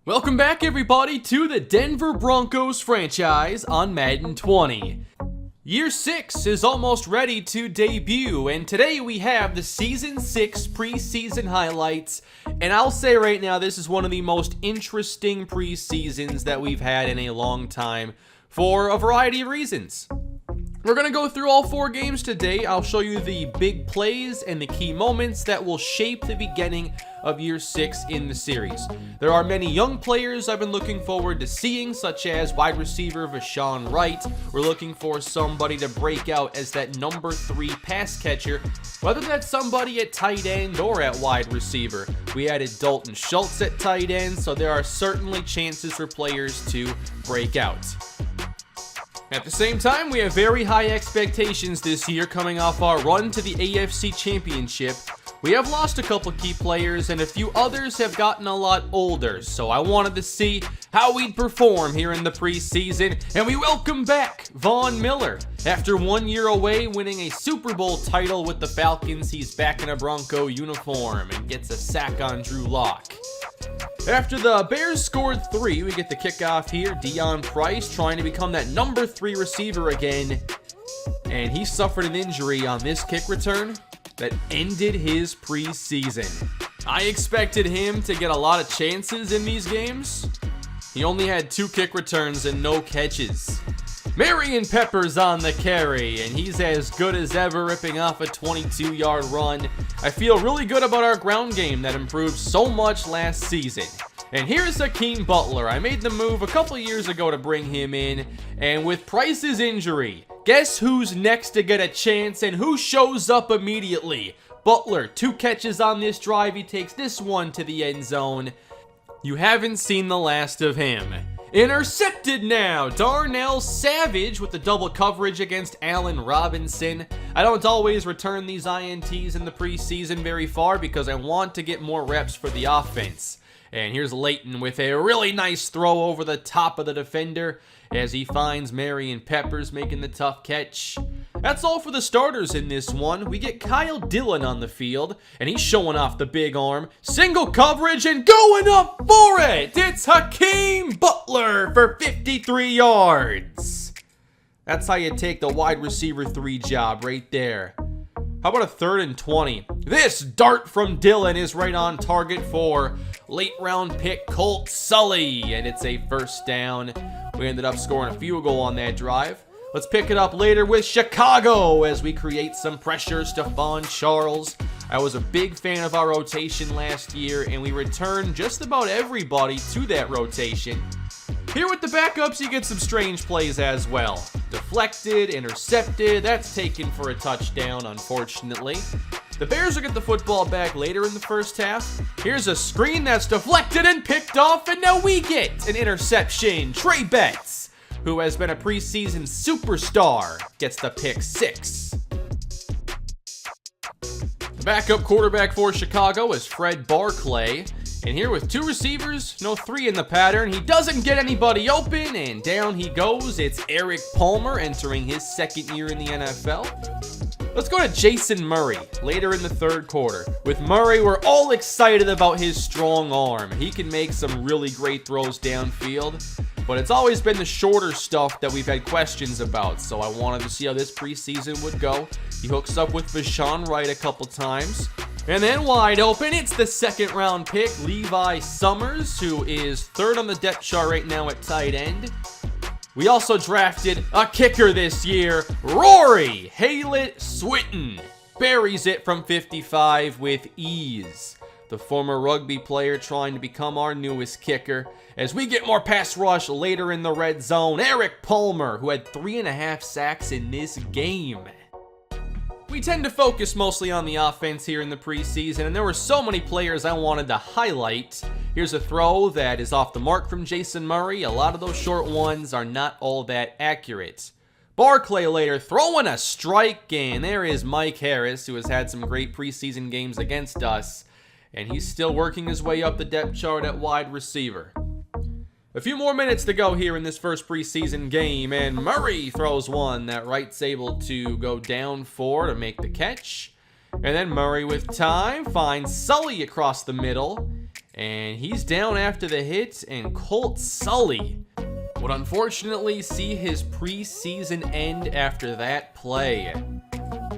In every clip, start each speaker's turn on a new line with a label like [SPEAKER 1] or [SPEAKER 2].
[SPEAKER 1] Welcome back, everybody, to the Denver Broncos franchise on Madden 20. Year 6 is almost ready to debut, and today we have the Season 6 preseason highlights, and I'll say right now this is one of the most interesting preseasons that we've had in a long time for a variety of reasons. We're going to go through all 4 games today. I'll show you the big plays and the key moments that will shape the beginning of Year 6 in the series. There are many young players I've been looking forward to seeing, such as wide receiver Rashawn Wright. We're looking for somebody to break out as that number 3 pass catcher, whether that's somebody at tight end or at wide receiver. We added Dalton Schultz at tight end, so there are certainly chances for players to break out. At the same time, we have very high expectations this year coming off our run to the AFC Championship. We have lost a couple key players and a few others have gotten a lot older, so I wanted to see how we'd perform here in the preseason, and we welcome back Von Miller. After 1 year away winning a Super Bowl title with the Falcons, he's back in a Bronco uniform and gets a sack on Drew Lock. After the Bears scored 3, we get the kickoff here. Dion Price trying to become that number 3 receiver again. And he suffered an injury on this kick return that ended his preseason. I expected him to get a lot of chances in these games. He only had 2 kick returns and no catches. Marion Peppers on the carry, and he's as good as ever, ripping off a 22-yard run. I feel really good about our ground game that improved so much last season. And here's Hakeem Butler. I made the move a couple years ago to bring him in, and with Price's injury, guess who's next to get a chance and who shows up immediately? Butler, 2 catches on this drive. He takes this one to the end zone. You haven't seen the last of him. Intercepted now, Darnell Savage with the double coverage against Allen Robinson. I don't always return these INTs in the preseason very far because I want to get more reps for the offense. And here's Leighton with a really nice throw over the top of the defender as he finds Marion Peppers making the tough catch. That's all for the starters in this one. We get Kyle Dillon on the field, and he's showing off the big arm. Single coverage and going up for it. It's Hakeem Butler for 53 yards. That's how you take the wide receiver 3 job right there. How about a 3rd and 20? This dart from Dillon is right on target for late round pick Colt Sully, and it's a first down. We ended up scoring a field goal on that drive. Let's pick it up later with Chicago as we create some pressure. Stephon Charles. I was a big fan of our rotation last year, and we returned just about everybody to that rotation. Here with the backups, you get some strange plays as well. Deflected, intercepted, that's taken for a touchdown, unfortunately. The Bears will get the football back later in the first half. Here's a screen that's deflected and picked off, and now we get an interception. Trey Betts, who has been a preseason superstar, gets the pick 6. The backup quarterback for Chicago is Fred Barclay. And here with 2 receivers, no 3 in the pattern, he doesn't get anybody open, and down he goes. It's Eric Palmer entering his 2nd year in the NFL. Let's go to Jason Murray later in the 3rd quarter. With Murray, we're all excited about his strong arm. He can make some really great throws downfield, but it's always been the shorter stuff that we've had questions about, so I wanted to see how this preseason would go. He hooks up with Rashawn Wright a couple times. And then wide open, it's the 2nd round pick, Levi Summers, who is 3rd on the depth chart right now at tight end. We also drafted a kicker this year, Rory Haylett Swinton. Buries it from 55 with ease. The former rugby player trying to become our newest kicker. As we get more pass rush later in the red zone, Eric Palmer, who had 3.5 sacks in this game. We tend to focus mostly on the offense here in the preseason, and there were so many players I wanted to highlight. Here's a throw that is off the mark from Jason Murray. A lot of those short ones are not all that accurate. Barclay later throwing a strike, and there is Mike Harris, who has had some great preseason games against us, and he's still working his way up the depth chart at wide receiver. A few more minutes to go here in this first preseason game, and Murray throws one that Wright's able to go down for to make the catch. And then Murray with time finds Sully across the middle, And he's down after the hit, and Colt Sully would unfortunately see his preseason end after that play.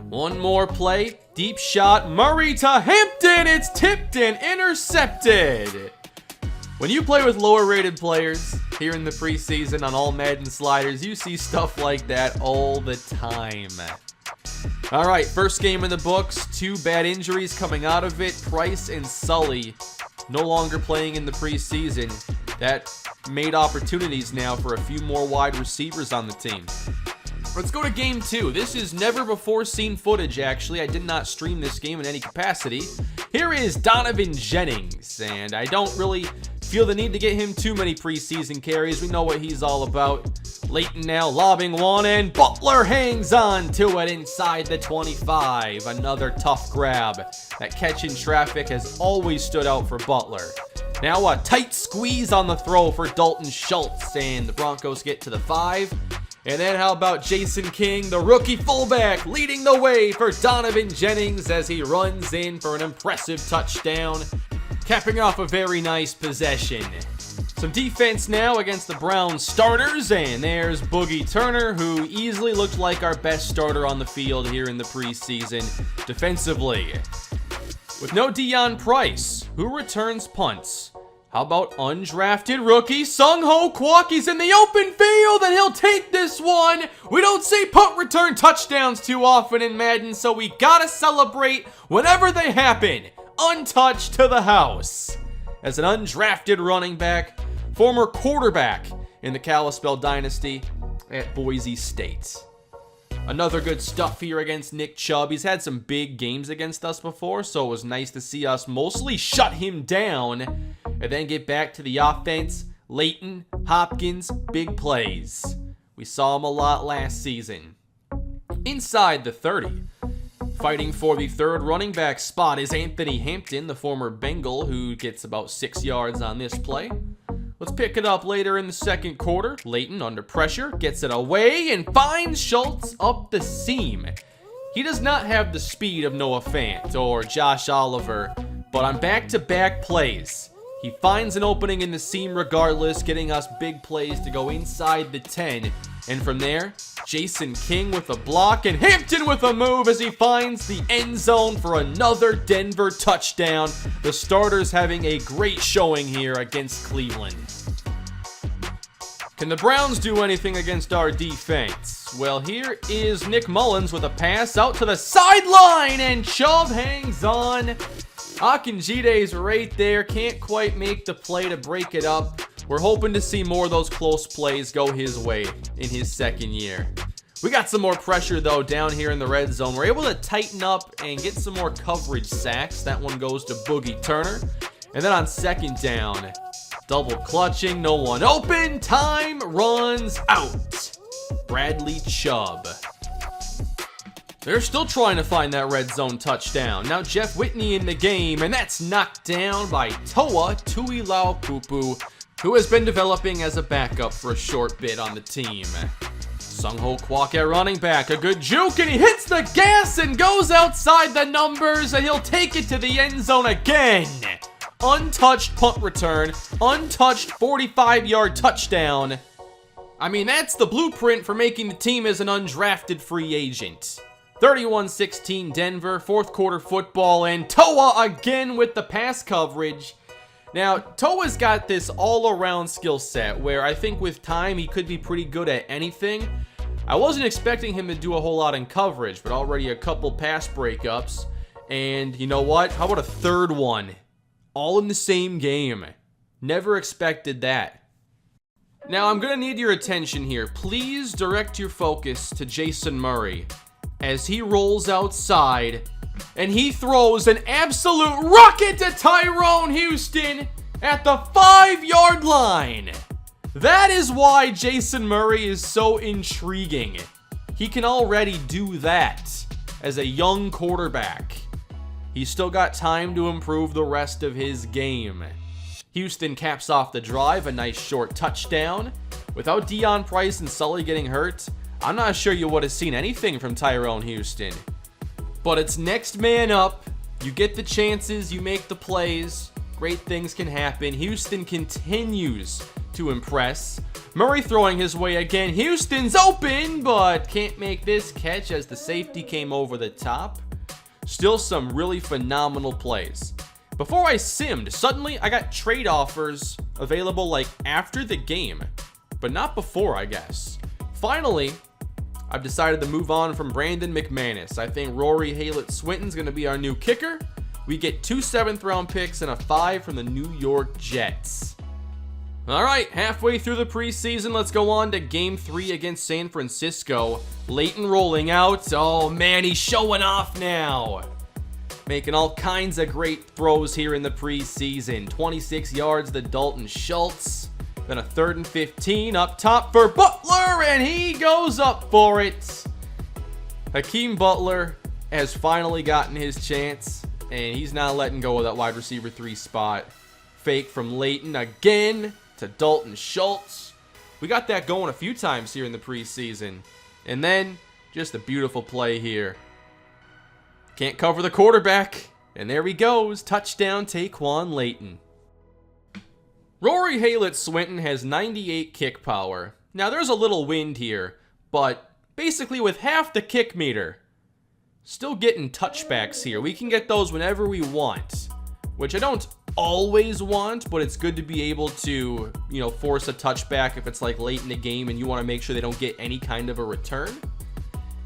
[SPEAKER 1] One more play, deep shot, Murray to Hampton, it's tipped and intercepted. When you play with lower rated players here in the preseason on all Madden sliders, you see stuff like that all the time. All right, first game in the books, 2 bad injuries coming out of it. Price and Sully no longer playing in the preseason. That made opportunities now for a few more wide receivers on the team. Let's go to game 2. This is never before seen footage, actually. I did not stream this game in any capacity. Here is Donovan Jennings, and I don't really feel the need to get him too many preseason carries. We know what he's all about. Leighton now lobbing one, and Butler hangs on to it inside the 25. Another tough grab. That catch in traffic has always stood out for Butler. Now a tight squeeze on the throw for Dalton Schultz, and the Broncos get to the 5. And then how about Jason King, the rookie fullback, leading the way for Donovan Jennings as he runs in for an impressive touchdown, capping off a very nice possession. Some defense now against the Browns starters, and there's Boogie Turner, who easily looked like our best starter on the field here in the preseason defensively. With no Deion Price, who returns punts? How about undrafted rookie Sung-Ho Kwok? He's in the open field, and he'll take this one. We don't see punt return touchdowns too often in Madden, so we gotta celebrate whenever they happen. Untouched to the house. As an undrafted running back, former quarterback in the Kalispell Dynasty at Boise State. Another good stuff here against Nick Chubb. He's had some big games against us before, so it was nice to see us mostly shut him down and then get back to the offense. Leighton, Hopkins, big plays. We saw him a lot last season. Inside the 30, fighting for the third running back spot is Anthony Hampton, the former Bengal, who gets about 6 yards on this play. Let's pick it up later in the second quarter. Leighton under pressure, gets it away, and finds Schultz up the seam. He does not have the speed of Noah Fant or Josh Oliver, but on back-to-back plays, he finds an opening in the seam regardless, getting us big plays to go inside the 10. And from there, Jason King with a block and Hampton with a move as he finds the end zone for another Denver touchdown. The starters having a great showing here against Cleveland. Can the Browns do anything against our defense? Well, here is Nick Mullins with a pass out to the sideline, and Chubb hangs on. Akinjide's right there, can't quite make the play to break it up. We're hoping to see more of those close plays go his way in his second year. We got some more pressure, though, down here in the red zone. We're able to tighten up and get some more coverage sacks. That one goes to Boogie Turner. And then on second down, double clutching, no one open, time runs out. Bradley Chubb. They're still trying to find that red zone touchdown. Now Jeff Whitney in the game, and that's knocked down by Toa Tuilaupapa, who has been developing as a backup for a short bit on the team. Sung-Ho Kwok at running back, a good juke, and he hits the gas and goes outside the numbers, and he'll take it to the end zone again. Untouched punt return, untouched 45-yard touchdown. I mean, that's the blueprint for making the team as an undrafted free agent. 31-16 Denver, fourth quarter football, and Toa again with the pass coverage. Now, Toa's got this all-around skill set where I think with time he could be pretty good at anything. I wasn't expecting him to do a whole lot in coverage, but already a couple pass breakups. And you know what? How about a third one? All in the same game. Never expected that. Now, I'm going to need your attention here. Please direct your focus to Jason Murray as he rolls outside and he throws an absolute rocket to Tyrone Houston at the 5-yard line. That is why Jason Murray is so intriguing. He can already do that as a young quarterback. He's still got time to improve the rest of his game. Houston caps off the drive, a nice short touchdown. Without Deion Price and Sully getting hurt, I'm not sure you would have seen anything from Tyrone Houston. But it's next man up. You get the chances, you make the plays. great things can happen. Houston continues to impress. Murray throwing his way again. Houston's open, but can't make this catch as the safety came over the top. Still some really phenomenal plays. Before I simmed, suddenly I got trade offers available like after the game, but not before, I guess. Finally, I've decided to move on from Brandon McManus. I think Rory Haylett-Swinton's going to be our new kicker. We get 2 7th-round picks and a 5 from the New York Jets. All right, halfway through the preseason, let's go on to Game 3 against San Francisco. Leighton rolling out. Oh, man, he's showing off now. Making all kinds of great throws here in the preseason. 26 yards to Dalton Schultz. Then a 3rd and 15 up top for Butler, and he goes up for it. Hakeem Butler has finally gotten his chance, and he's not letting go of that wide receiver 3 spot. Fake from Leighton again to Dalton Schultz. We got that going a few times here in the preseason. And then just a beautiful play here. Can't cover the quarterback. And there he goes. Touchdown, Taquan Leighton. Rory Haylett-Swinton has 98 kick power. Now, there's a little wind here, but basically with half the kick meter, still getting touchbacks here. We can get those whenever we want, which I don't always want, but it's good to be able to, force a touchback if it's like late in the game and you want to make sure they don't get any kind of a return.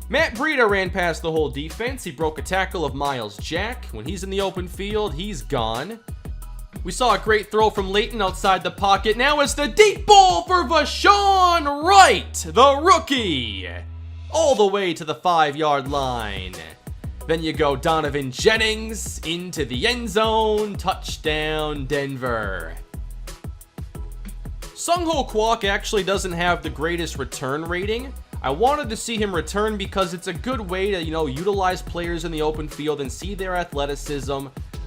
[SPEAKER 1] Matt Breida ran past the whole defense. He broke a tackle of Miles Jack. When he's in the open field, he's gone. We saw a great throw from Leighton outside the pocket. Now it's the deep ball for Vashon Wright, the rookie. All the way to the 5-yard line. Then you go Donovan Jennings into the end zone. Touchdown, Denver. Sungho Kwok actually doesn't have the greatest return rating. I wanted to see him return because it's a good way to, utilize players in the open field and see their athleticism.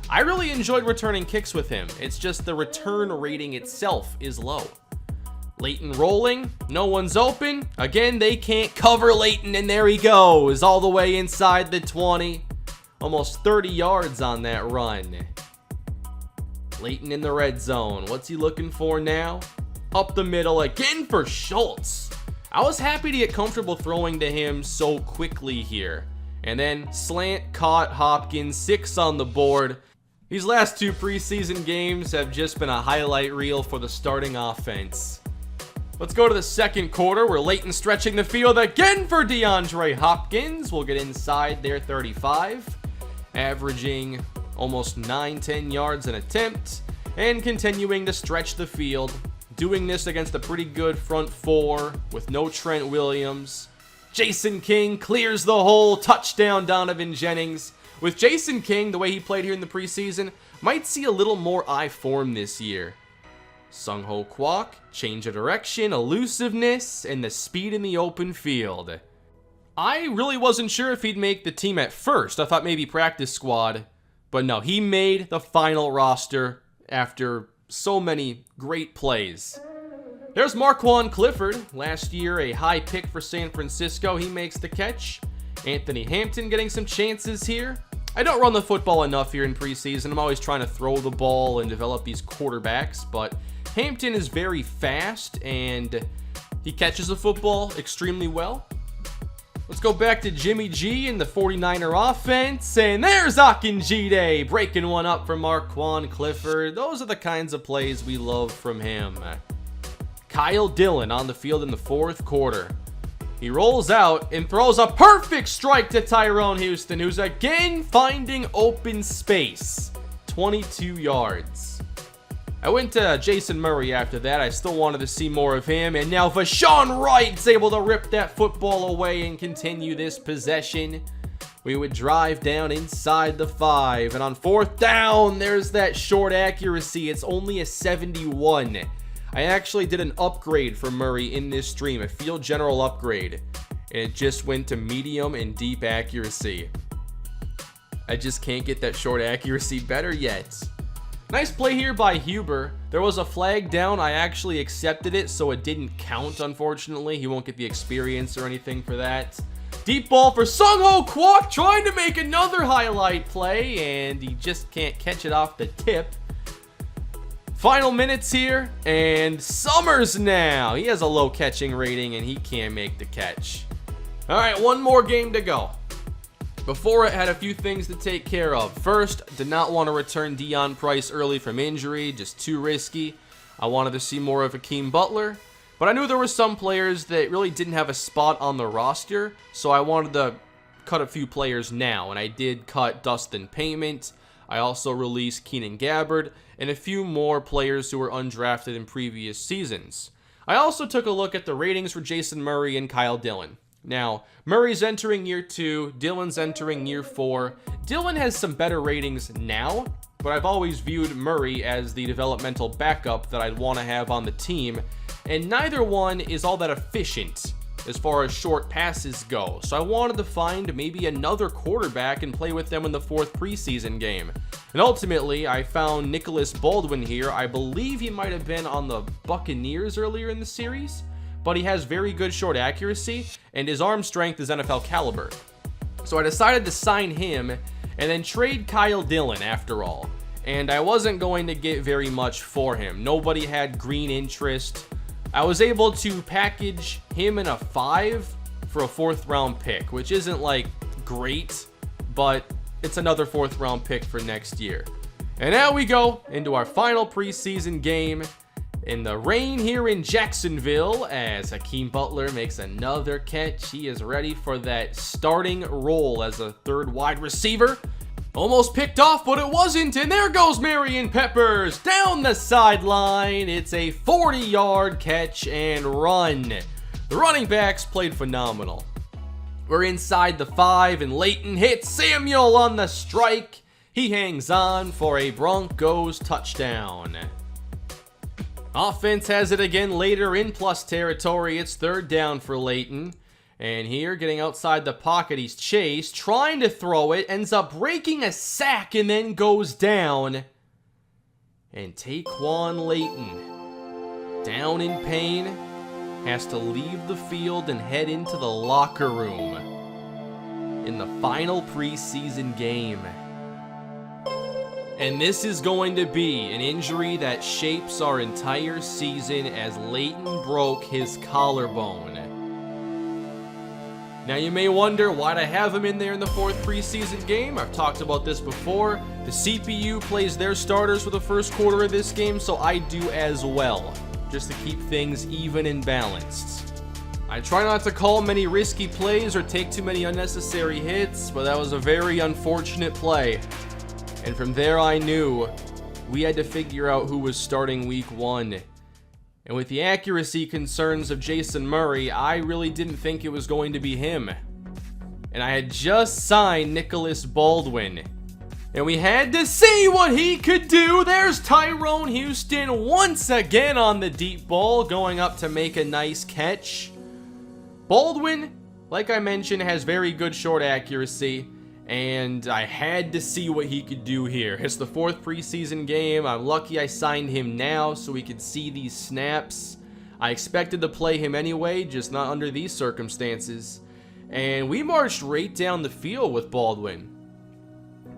[SPEAKER 1] I really enjoyed returning kicks with him. It's just the return rating itself is low. Leighton rolling. No one's open. Again, they can't cover Leighton, and there he goes all the way inside the 20. Almost 30 yards on that run. Leighton in the red zone. What's he looking for now? Up the middle again for Schultz. I was happy to get comfortable throwing to him so quickly here. And then slant caught Hopkins, 6 on the board. These last 2 preseason games have just been a highlight reel for the starting offense. Let's go to the second quarter where Leighton stretching the field again for DeAndre Hopkins. We'll get inside their 35, averaging almost 9-10 yards an attempt and continuing to stretch the field. Doing this against a pretty good front 4 with no Trent Williams. Jason King clears the hole. Touchdown, Donovan Jennings. With Jason King, the way he played here in the preseason, might see a little more eye form this year. Sungho Kwok, change of direction, elusiveness, and the speed in the open field. I really wasn't sure if he'd make the team at first. I thought maybe practice squad. But no, he made the final roster after so many great plays. There's Marquand Clifford. Last year, a high pick for San Francisco. He makes the catch. Anthony Hampton getting some chances here. I don't run the football enough here in preseason. I'm always trying to throw the ball and develop these quarterbacks, but Hampton is very fast and he catches the football extremely well. Let's go back to Jimmy G in the 49er offense, and there's Akinjide breaking one up for Marquand Clifford. Those are the kinds of plays we love from him. Kyle Dillon on the field in the 4th quarter. He rolls out and throws a perfect strike to Tyrone Houston, who's again finding open space. 22 yards. I went to Jason Murray after that. I still wanted to see more of him. And now Vashon Wright's able to rip that football away and continue this possession. We would drive down inside the 5. And on 4th down, there's that short accuracy. It's only a 71. I actually did an upgrade for Murray in this stream, a field general upgrade. And it just went to medium and deep accuracy. I just can't get that short accuracy better yet. Nice play here by Huber. There was a flag down. I actually accepted it, so it didn't count, unfortunately. He won't get the experience or anything for that. Deep ball for Sungho Kwok, trying to make another highlight play, and he just can't catch it off the tip. Final minutes here, and Summers now. He has a low catching rating, and he can't make the catch. All right, one more game to go. Before it, had a few things to take care of. First, did not want to return Deion Price early from injury, just too risky. I wanted to see more of Hakeem Butler, but I knew there were some players that really didn't have a spot on the roster, so I wanted to cut a few players now, and I did cut Dustin Payment. I also released Keenan Gabbard and a few more players who were undrafted in previous seasons. I also took a look at the ratings for Jason Murray and Kyle Dillon. Now, Murray's entering year 2, Dillon's entering year 4. Dillon has some better ratings now, but I've always viewed Murray as the developmental backup that I'd want to have on the team, and neither one is all that efficient as far as short passes go. So I wanted to find maybe another quarterback and play with them in the 4th preseason game. And ultimately, I found Nicholas Baldwin here. I believe he might have been on the Buccaneers earlier in the series, but he has very good short accuracy, and his arm strength is NFL caliber. So I decided to sign him and then trade Kyle Dillon after all. And I wasn't going to get very much for him. Nobody had green interest. I was able to package him in a 5 for a 4th round pick, which isn't like great, but it's another 4th round pick for next year. And now we go into our final preseason game in the rain here in Jacksonville as Hakeem Butler makes another catch. He is ready for that starting role as a 3rd wide receiver. Almost picked off, but it wasn't, and there goes Marion Peppers down the sideline. It's a 40-yard catch and run. The running backs played phenomenal. We're inside the 5, and Leighton hits Samuel on the strike. He hangs on for a Broncos touchdown. Offense has it again later in plus territory. It's 3rd down for Leighton. And here, getting outside the pocket, he's chased, trying to throw it, ends up breaking a sack, and then goes down. And Taquan Leighton, down in pain, has to leave the field and head into the locker room in the final preseason game. And this is going to be an injury that shapes our entire season as Leighton broke his collarbone. Now you may wonder why'd I have him in there in the 4th preseason game. I've talked about this before. The CPU plays their starters for the first quarter of this game, so I do as well, just to keep things even and balanced. I try not to call many risky plays or take too many unnecessary hits, but that was a very unfortunate play. And from there I knew we had to figure out who was starting week 1. And with the accuracy concerns of Jason Murray, I really didn't think it was going to be him. And I had just signed Nicholas Baldwin. And we had to see what he could do. There's Tyrone Houston once again on the deep ball, going up to make a nice catch. Baldwin, like I mentioned, has very good short accuracy. And I had to see what he could do here. It's the 4th preseason game. I'm lucky I signed him now so we could see these snaps. I expected to play him anyway, just not under these circumstances. And we marched right down the field with Baldwin.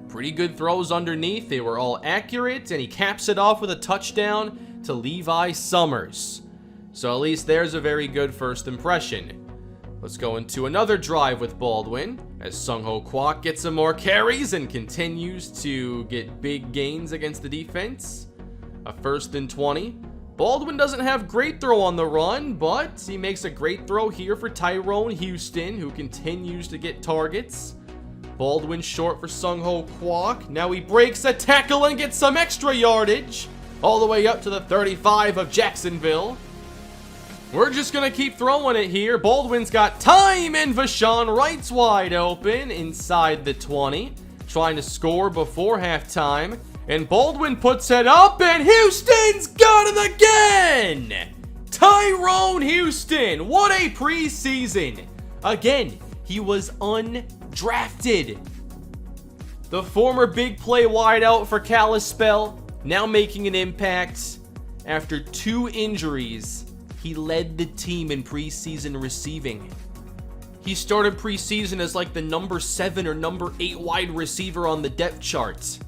[SPEAKER 1] Pretty good throws underneath. They were all accurate, and he caps it off with a touchdown to Levi Summers. So at least there's a very good first impression. Let's go into another drive with Baldwin as Sung-Ho Kwok gets some more carries and continues to get big gains against the defense. A 1st and 20. Baldwin doesn't have great throw on the run, but he makes a great throw here for Tyrone Houston, who continues to get targets. Baldwin short for Sung-Ho Kwok. Now he breaks a tackle and gets some extra yardage all the way up to the 35 of Jacksonville. We're just going to keep throwing it here. Baldwin's got time, and Vashawn Wright's wide open inside the 20, trying to score before halftime. And Baldwin puts it up, and Houston's got it again! Tyrone Houston, what a preseason! Again, he was undrafted. The former big play wideout for Kalispell, now making an impact. After 2 injuries, he led the team in preseason receiving. He started preseason as like the number 7 or number 8 wide receiver on the depth chart.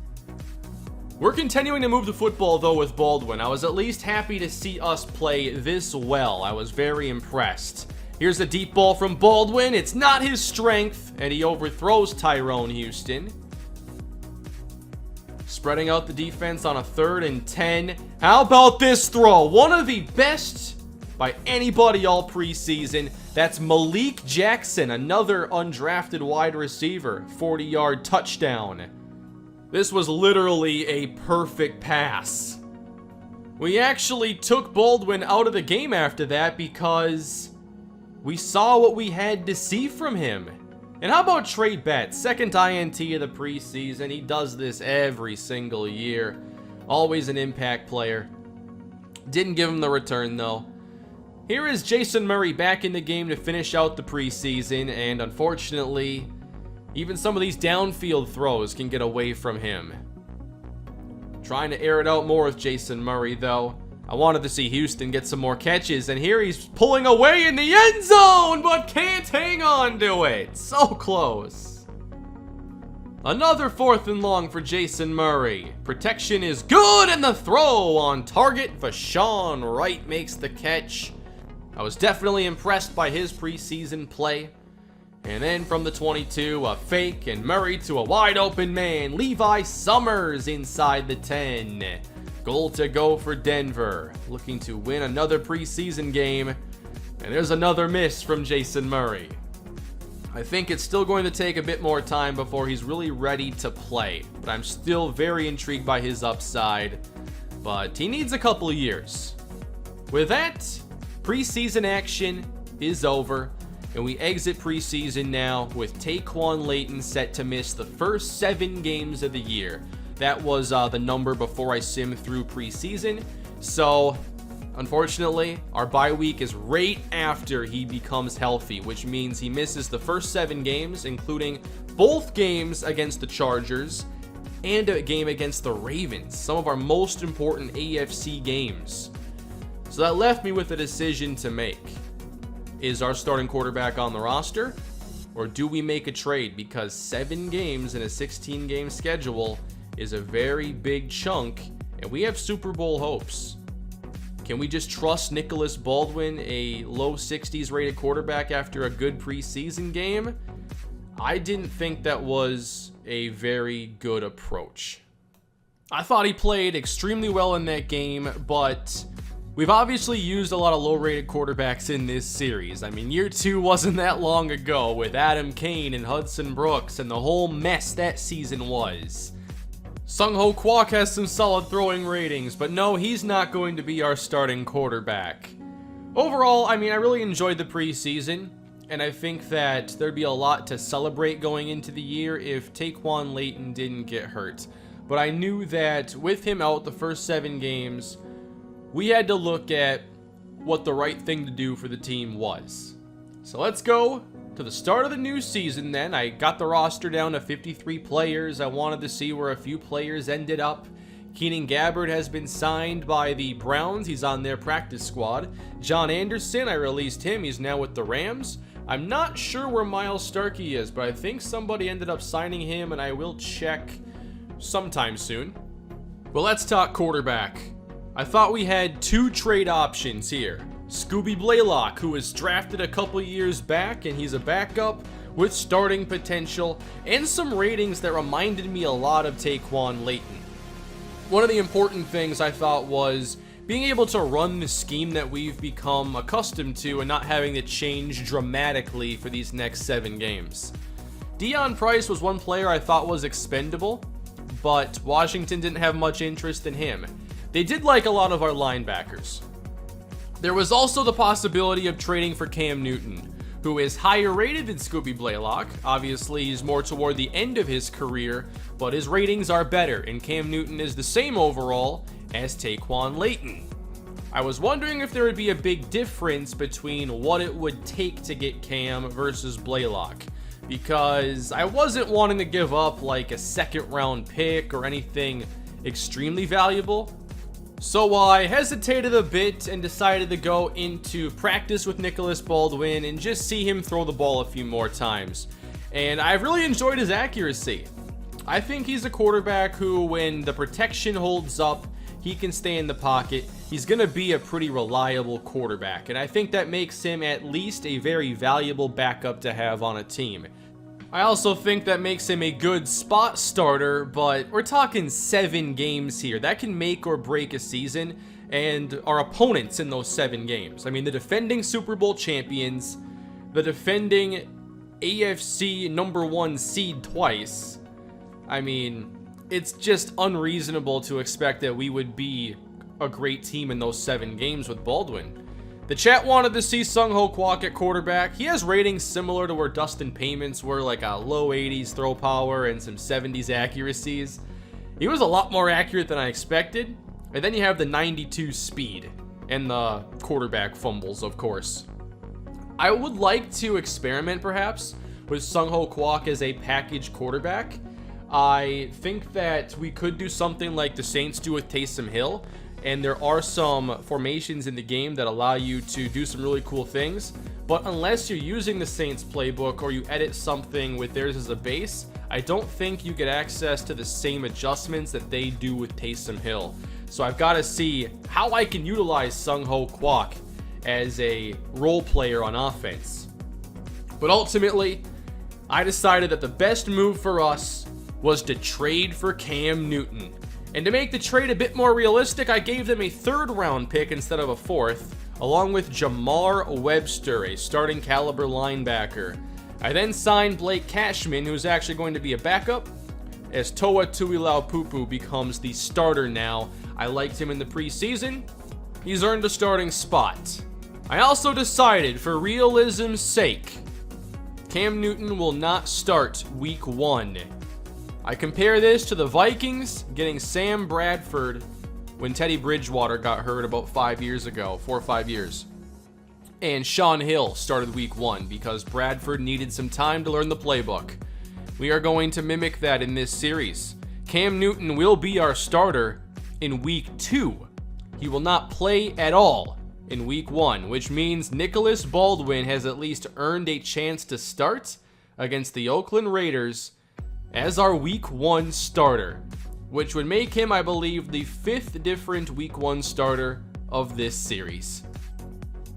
[SPEAKER 1] We're continuing to move the football though with Baldwin. I was at least happy to see us play this well. I was very impressed. Here's a deep ball from Baldwin. It's not his strength, and he overthrows Tyrone Houston. Spreading out the defense on a 3rd and 10. How about this throw? One of the best by anybody all preseason. That's Malik Jackson, another undrafted wide receiver. 40-yard touchdown. This was literally a perfect pass. We actually took Baldwin out of the game after that because we saw what we had to see from him. And how about Trey Betts? 2nd INT of the preseason. He does this every single year. Always an impact player. Didn't give him the return though. Here is Jason Murray back in the game to finish out the preseason, and unfortunately, even some of these downfield throws can get away from him. Trying to air it out more with Jason Murray though. I wanted to see Houston get some more catches, and here he's pulling away in the end zone, but can't hang on to it. So close. Another 4th and long for Jason Murray. Protection is good, and the throw on target. Vashawn Wright makes the catch. I was definitely impressed by his preseason play. And then from the 22, a fake, and Murray to a wide open man. Levi Summers inside the 10. Goal to go for Denver, looking to win another preseason game. And there's another miss from Jason Murray. I think it's still going to take a bit more time before he's really ready to play, but I'm still very intrigued by his upside. But he needs a couple of years. With that, preseason action is over, and we exit preseason now with Taquan Layton set to miss the first 7 games of the year. That was the number before I simmed through preseason. So, unfortunately, our bye week is right after he becomes healthy, which means he misses the first 7 games, including both games against the Chargers and a game against the Ravens, some of our most important AFC games. So that left me with a decision to make. Is our starting quarterback on the roster, or do we make a trade? Because 7 games in a 16-game schedule is a very big chunk, and we have Super Bowl hopes. Can we just trust Nicholas Baldwin, a low 60s rated quarterback, after a good preseason game? I didn't think that was a very good approach. I thought he played extremely well in that game, but we've obviously used a lot of low-rated quarterbacks in this series. I mean, year 2 wasn't that long ago with Adam Kane and Hudson Brooks and the whole mess that season was. Sung-Ho Kwok has some solid throwing ratings, but no, he's not going to be our starting quarterback. Overall, I mean, I really enjoyed the preseason, and I think that there'd be a lot to celebrate going into the year if Taquan Layton didn't get hurt. But I knew that with him out the first 7 games, we had to look at what the right thing to do for the team was. So let's go to the start of the new season then. I got the roster down to 53 players. I wanted to see where a few players ended up. Keenan Gabbard has been signed by the Browns. He's on their practice squad. John Anderson, I released him. He's now with the Rams. I'm not sure where Miles Starkey is, but I think somebody ended up signing him, and I will check sometime soon. Well, let's talk quarterback. I thought we had 2 trade options here. Scooby Blaylock, who was drafted a couple years back, and he's a backup with starting potential and some ratings that reminded me a lot of Taquan Layton. One of the important things I thought was being able to run the scheme that we've become accustomed to and not having to change dramatically for these next 7 games. Deion Price was one player I thought was expendable, but Washington didn't have much interest in him. They did like a lot of our linebackers. There was also the possibility of trading for Cam Newton, who is higher rated than Scooby Blaylock. Obviously, he's more toward the end of his career, but his ratings are better, and Cam Newton is the same overall as Taquan Layton. I was wondering if there would be a big difference between what it would take to get Cam versus Blaylock, because I wasn't wanting to give up like a 2nd round pick or anything extremely valuable. So I hesitated a bit and decided to go into practice with Nicholas Baldwin and just see him throw the ball a few more times. And I've really enjoyed his accuracy. I think he's a quarterback who, when the protection holds up, he can stay in the pocket. He's going to be a pretty reliable quarterback, and I think that makes him at least a very valuable backup to have on a team. I also think that makes him a good spot starter, but we're talking 7 games here. That can make or break a season, and our opponents in those 7 games. I mean, the defending Super Bowl champions, the defending AFC #1 seed twice. I mean, it's just unreasonable to expect that we would be a great team in those 7 games with Baldwin. The chat wanted to see Sung-Ho Kwok at quarterback. He has ratings similar to where Dustin Payment's were, like a low 80s throw power and some 70s accuracies. He was a lot more accurate than I expected. And then you have the 92 speed and the quarterback fumbles, of course. I would like to experiment, perhaps, with Sung-Ho Kwok as a package quarterback. I think that we could do something like the Saints do with Taysom Hill, and there are some formations in the game that allow you to do some really cool things, but unless you're using the Saints playbook or you edit something with theirs as a base, I don't think you get access to the same adjustments that they do with Taysom Hill. So I've got to see how I can utilize Sung-Ho Kwok as a role player on offense. But ultimately, I decided that the best move for us was to trade for Cam Newton. And to make the trade a bit more realistic, I gave them a 3rd round pick instead of a 4th, along with Jamar Webster, a starting caliber linebacker. I then signed Blake Cashman, who's actually going to be a backup, as Toa Tuilaupupou becomes the starter now. I liked him in the preseason. He's earned a starting spot. I also decided, for realism's sake, Cam Newton will not start week 1. I compare this to the Vikings getting Sam Bradford when Teddy Bridgewater got hurt about 4 or 5 years. And Sean Hill started week 1 because Bradford needed some time to learn the playbook. We are going to mimic that in this series. Cam Newton will be our starter in week 2. He will not play at all in week 1, which means Nicholas Baldwin has at least earned a chance to start against the Oakland Raiders as our week 1 starter, which would make him, I believe, the 5th different week 1 starter of this series.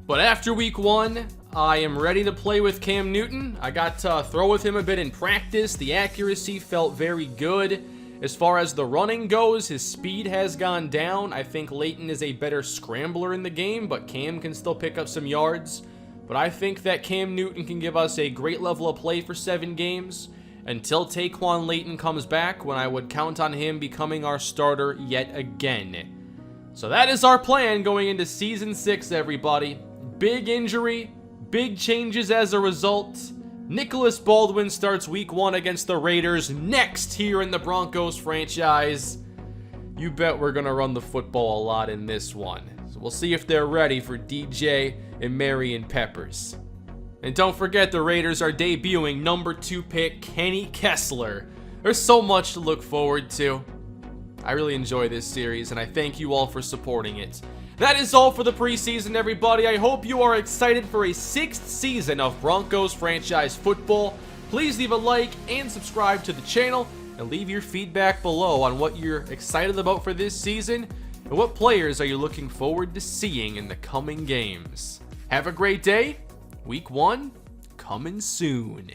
[SPEAKER 1] But after week 1, I am ready to play with Cam Newton. I got to throw with him a bit in practice. The accuracy felt very good. As far as the running goes, his speed has gone down. I think Leighton is a better scrambler in the game, but Cam can still pick up some yards. But I think that Cam Newton can give us a great level of play for 7 games. Until Taquan Leighton comes back, when I would count on him becoming our starter yet again. So that is our plan going into Season 6, everybody. Big injury, big changes as a result. Nicholas Baldwin starts week 1 against the Raiders next here in the Broncos franchise. You bet we're going to run the football a lot in this one. So we'll see if they're ready for DJ and Marion Peppers. And don't forget, the Raiders are debuting number 2 pick Kenny Kessler. There's so much to look forward to. I really enjoy this series, and I thank you all for supporting it. That is all for the preseason, everybody. I hope you are excited for a 6th season of Broncos franchise football. Please leave a like and subscribe to the channel, and leave your feedback below on what you're excited about for this season, and what players are you looking forward to seeing in the coming games. Have a great day. Week 1 coming soon.